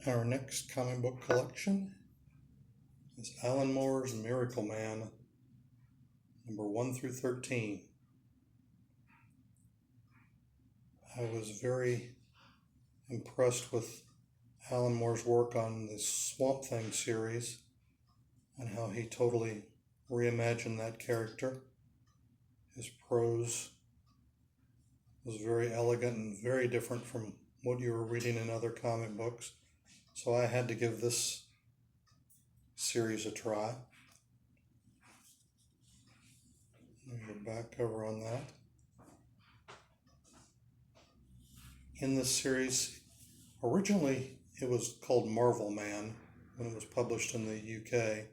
Our next comic book collection is Alan Moore's Miracleman, number 1 through 13. I was very impressed with Alan Moore's work on the Swamp Thing series and how he totally reimagined that character. His prose was very elegant and very different from what you were reading in other comic books. So I had to give this series a try. There's your back cover on that. In this series, originally it was called Marvelman when it was published in the UK.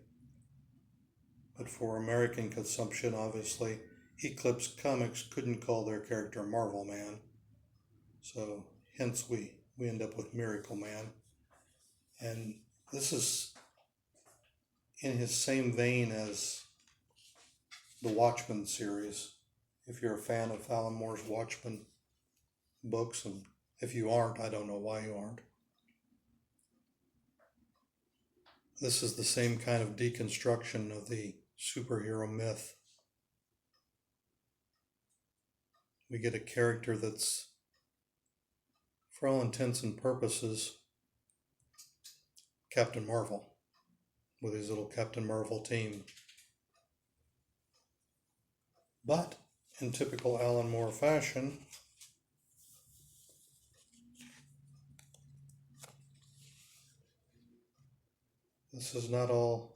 But for American consumption, obviously, Eclipse Comics couldn't call their character Marvelman. So hence we end up with Miracleman. And this is in his same vein as the Watchmen series. If you're a fan of Alan Moore's Watchmen books, and if you aren't, I don't know why you aren't. This is the same kind of deconstruction of the superhero myth. We get a character that's, for all intents and purposes, Captain Marvel, with his little Captain Marvel team. But in typical Alan Moore fashion, this is not all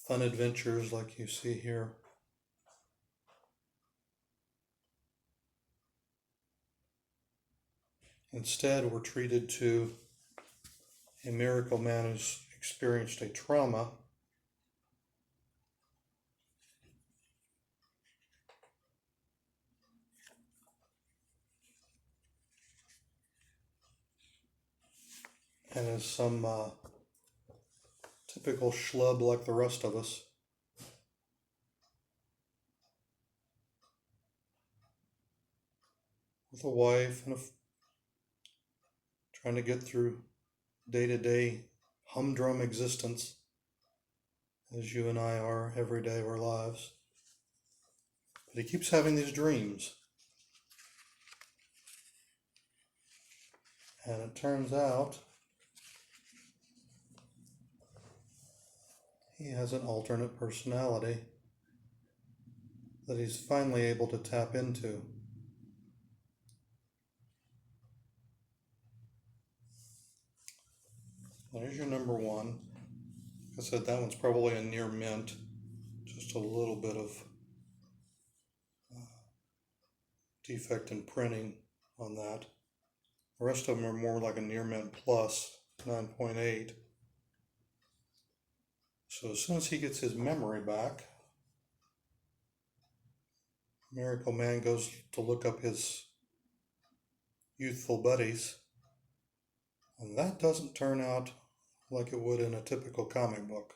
fun adventures like you see here. Instead, we're treated to a miracle man who's experienced a trauma and is some typical schlub like the rest of us. With a wife and trying to get through day-to-day humdrum existence, as you and I are every day of our lives. But he keeps having these dreams. And it turns out he has an alternate personality that he's finally able to tap into. There's your number 1. Like I said, that one's probably a near mint. Just a little bit of defect in printing on that. The rest of them are more like a near mint plus, 9.8. So as soon as he gets his memory back, Miracle Man goes to look up his youthful buddies, and that doesn't turn out like it would in a typical comic book.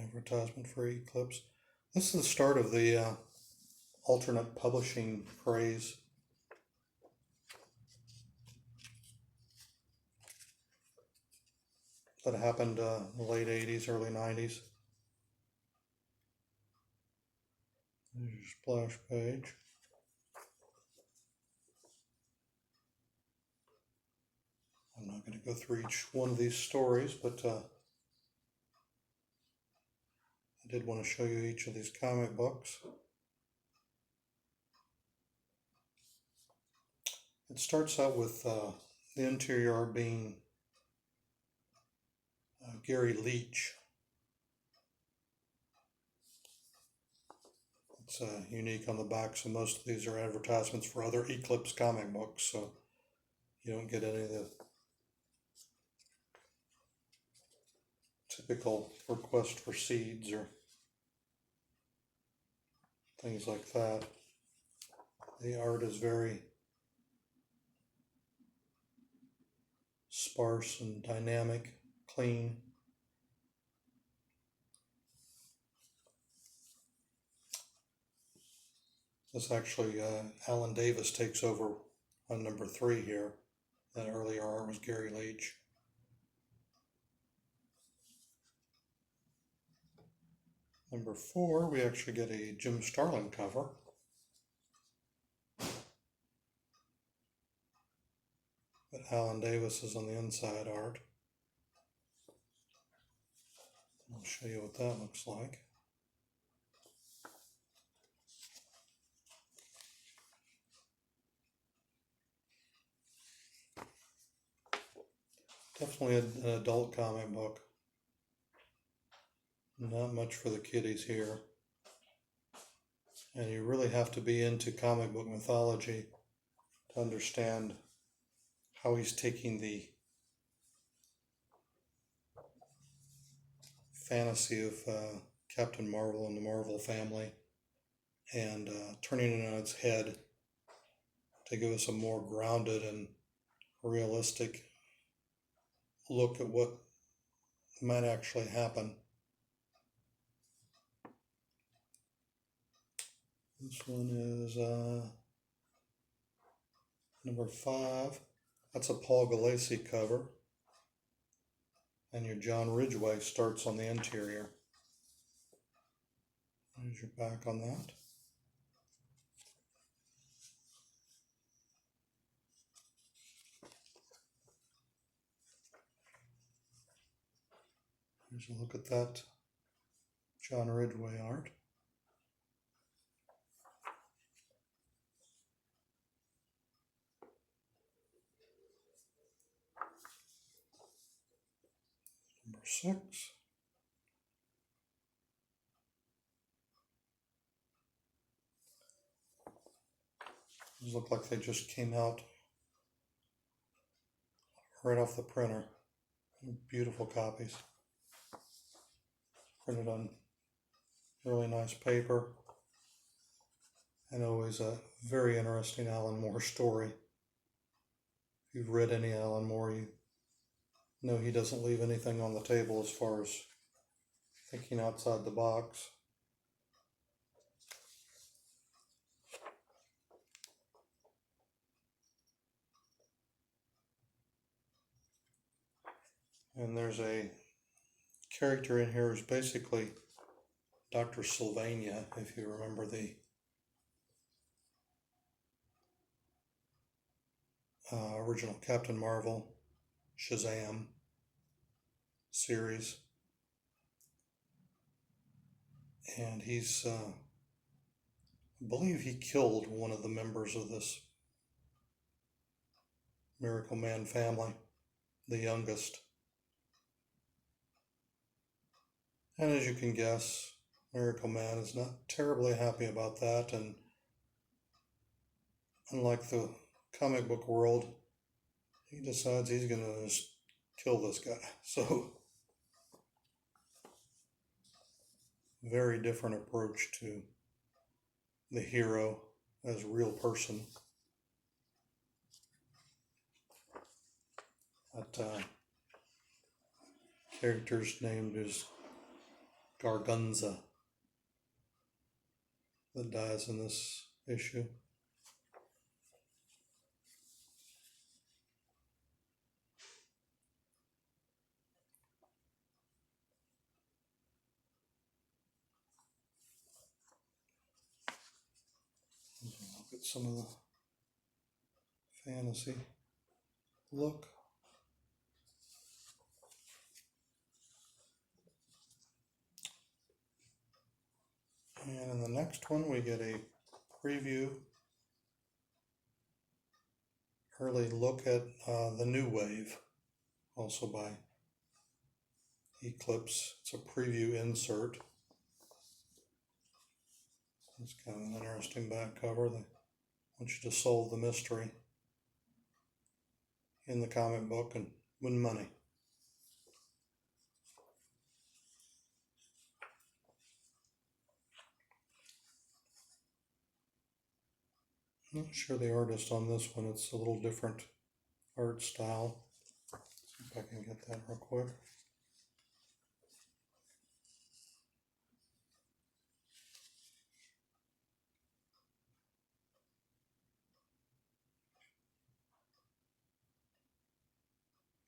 Advertisement for Eclipse. This is the start of the alternate publishing craze. That happened in the late 80s, early 90s. There's your splash page. I'm not going to go through each one of these stories, but I did want to show you each of these comic books. It starts out with the interior art being Gary Leach. It's unique on the back, so most of these are advertisements for other Eclipse comic books, so you don't get any of the typical request for seeds or things like that. The art is very sparse and dynamic, clean. This actually, Alan Davis takes over on number 3 here. That earlier art was Gary Leach. Number 4, we actually get a Jim Starlin cover. But Alan Davis is on the inside art. I'll show you what that looks like. Definitely an adult comic book. Not much for the kiddies here. And you really have to be into comic book mythology to understand how he's taking the fantasy of Captain Marvel and the Marvel family and turning it on its head to give us a more grounded and realistic look at what might actually happen. This one is number 5. That's a Paul Galassi cover. And your John Ridgeway starts on the interior. There's your back on that. Here's a look at that John Ridgeway art. Number 6. These look like they just came out right off the printer. Beautiful copies. Printed on really nice paper. And always a very interesting Alan Moore story. If you've read any Alan Moore, you know he doesn't leave anything on the table as far as thinking outside the box. And there's a character in here who's basically Dr. Sylvania, if you remember the original Captain Marvel Shazam series. And he's, I believe he killed one of the members of this Miracleman family, the youngest. And as you can guess, Miracleman is not terribly happy about that, and unlike the comic book world, he decides he's going to just kill this guy. So, very different approach to the hero as a real person. That character's name is Gargunza, that dies in this issue. Look at some of the fantasy look. And in the next one, we get a preview, early look at the New Wave, also by Eclipse. It's a preview insert. It's kind of an interesting back cover. They want you to solve the mystery in the comic book and win money. I'm not sure the artist on this one. It's a little different art style. if I can get that real quick.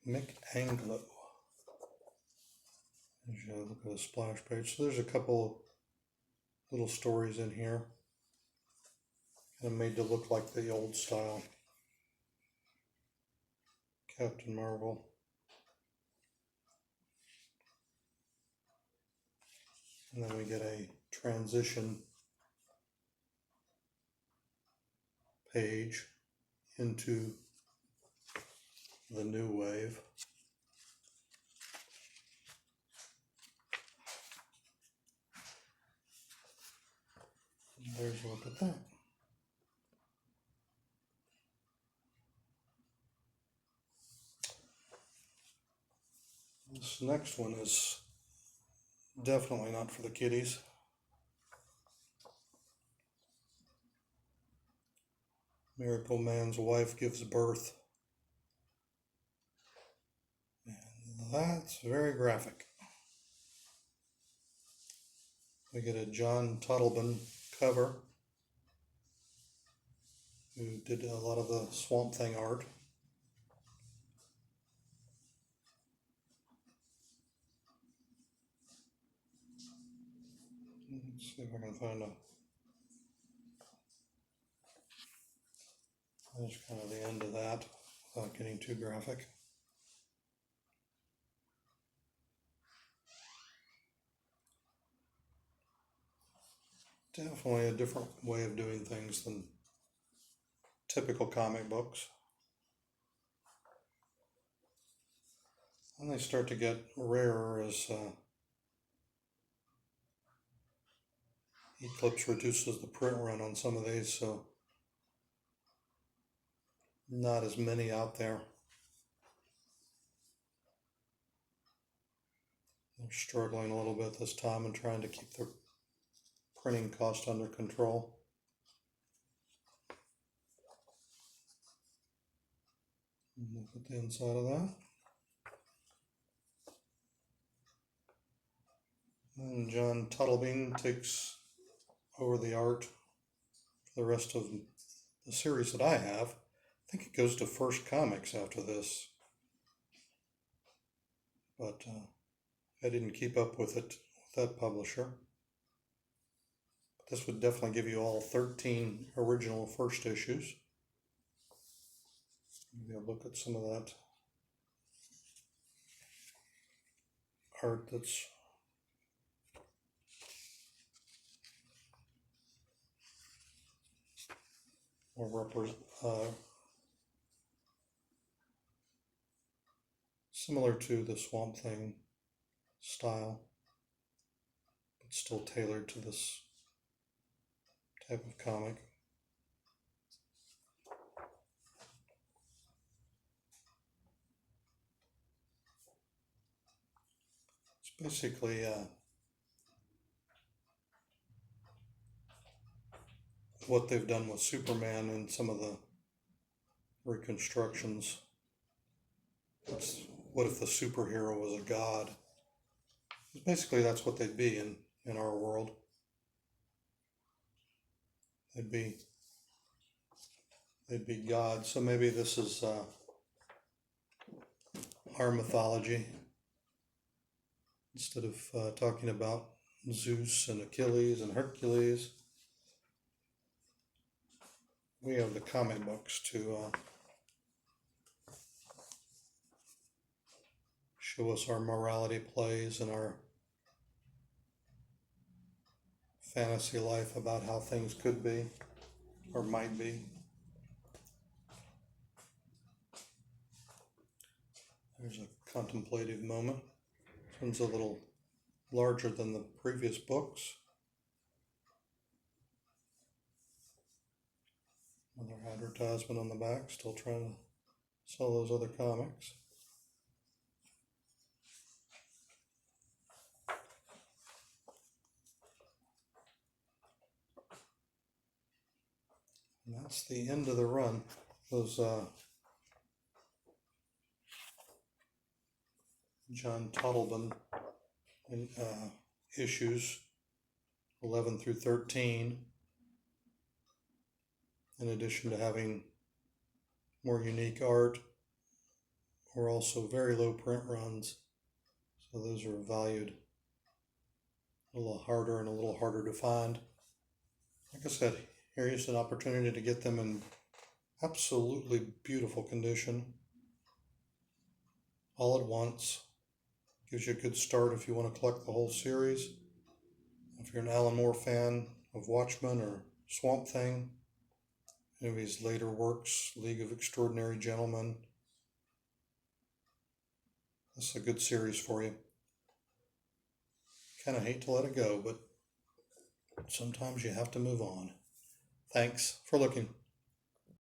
Mick Anglo. As you look at the splash page, so there's a couple little stories in here, kind of made to look like the old style Captain Marvel. And then we get a transition page into the new wave. And there's a look at that. This next one is definitely not for the kiddies. Miracleman's wife gives birth. And that's very graphic. We get a John Totleben cover, who did a lot of the Swamp Thing art. Let's see if I can find a... That's kind of the end of that, without getting too graphic. Definitely a different way of doing things than typical comic books. And they start to get rarer as Eclipse reduces the print run on some of these, so not as many out there. They're struggling a little bit this time and trying to keep their printing cost under control. And look at the inside of that. And John Totleben takes over the art for the rest of the series that I have. I think it goes to First Comics after this, but I didn't keep up with it with that publisher. But this would definitely give you all 13 original first issues. Maybe I'll look at some of that art that's more similar to the Swamp Thing style, but still tailored to this type of comic. It's basically what they've done with Superman and some of the reconstructions. It's what if the superhero was a god? Basically, that's what they'd be in our world. They'd be gods. So maybe this is our mythology. Instead of talking about Zeus and Achilles and Hercules, we have the comic books to show us our morality plays and our fantasy life about how things could be or might be. There's a contemplative moment. This one's a little larger than the previous books. Another advertisement on the back, still trying to sell those other comics. And that's the end of the run. Those John Totleben in issues 11 through 13, in addition to having more unique art, or also very low print runs. So those are valued a little harder and a little harder to find. Like I said, here's an opportunity to get them in absolutely beautiful condition all at once. Gives you a good start if you want to collect the whole series. If you're an Alan Moore fan of Watchmen or Swamp Thing, any of his later works, League of Extraordinary Gentlemen, that's a good series for you. Kind of hate to let it go, but sometimes you have to move on. Thanks for looking.